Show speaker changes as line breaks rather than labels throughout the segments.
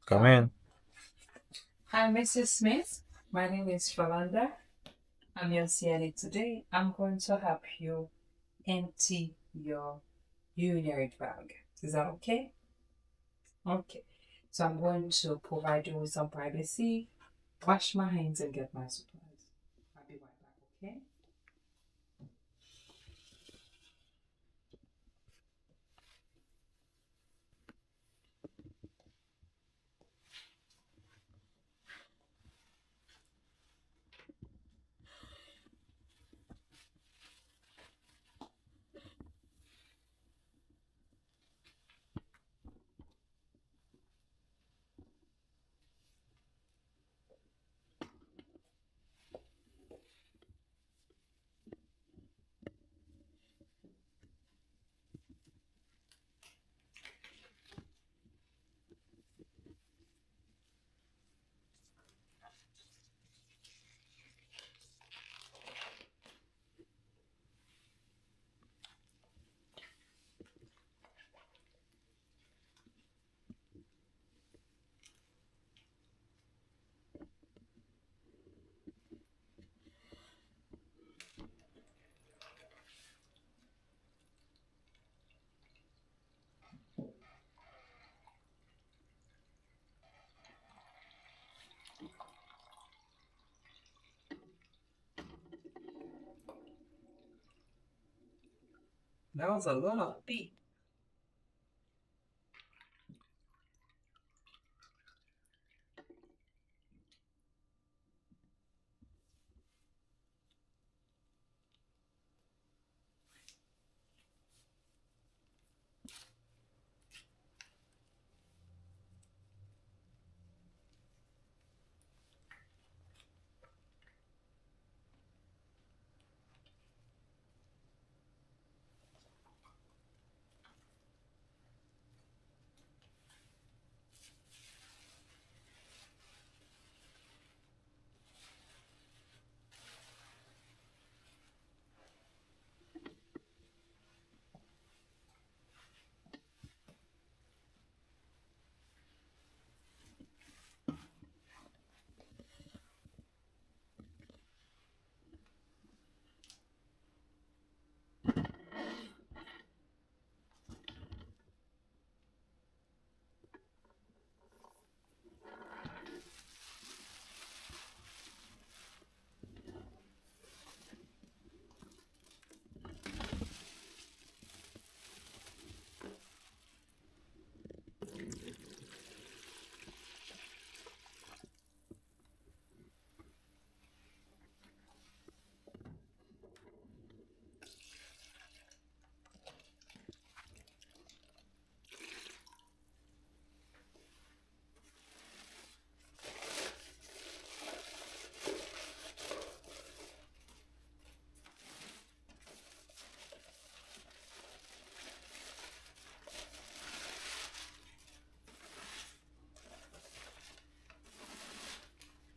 Come in.
Hi, Mrs. Smith. My name is Yolanda. I'm your CNA today. I'm going to help you empty your urinary bag. Is that okay? Okay. So I'm going to provide you with some privacy, wash my hands, and get my supplies. I'll be right back, okay? That was a lot of pee.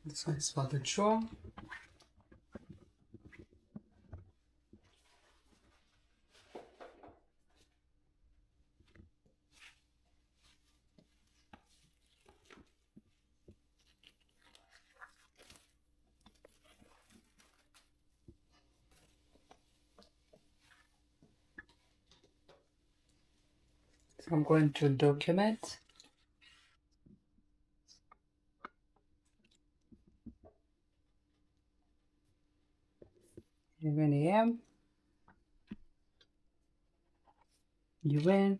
This one is for the drawer. So I'm going to document 11 a.m. You win.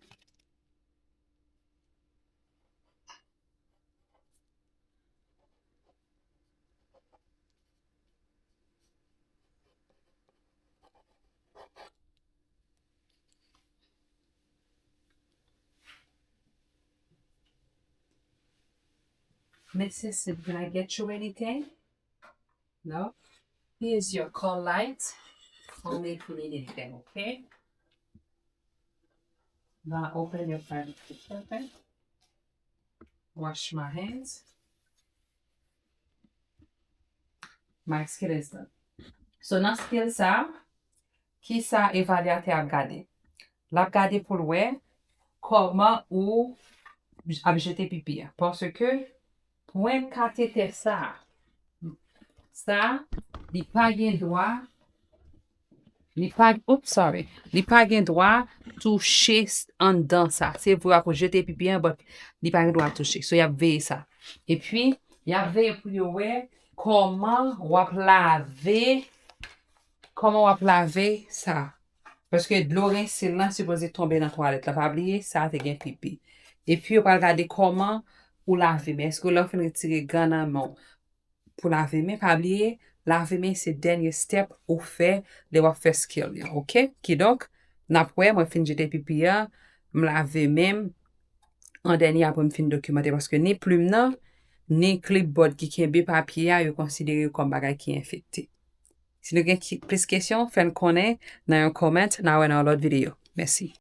Mrs. Did I get you anything? No? Here's your call light. Only if you need anything, okay? Now open your private open. Wash my hands. My skill is done. So nan skill sa, ki sa evaluate ap gade. Lap gade pou lwe, koman ou ap jete pipi ya. Parce que, point katete sa, li pa gen dwa, li pa gen dwa touche an dan sa. Se vou ap jete pipi ya, but li pa gen dwa touche. So, y ap veye sa. Et puis, y ap veye pou yo we, koman wap lave sa. Parce que de l'eau rincée là, supposé tomber dans la toilette. La pas oublier, ça te gen pipi. Et puis, on va regarder comment ou laver. Mais est-ce que là, on fait retirer gana non? Pour laver, mais pas oublier, laver, mais c'est dernier step ou fait, de wap faire skill, ya, ok? Qui donc, n'après, moi, fin jeter pipi, ya, me laver même, en dernier, après, me fin documenter. Parce que ni plume nan, ni clipboard qui kembe papier, ya, yo considéré comme bagay qui infecté. Si vous avez plus de questions, faites-nous connaître dans un comment dans l'autre vidéo. Merci.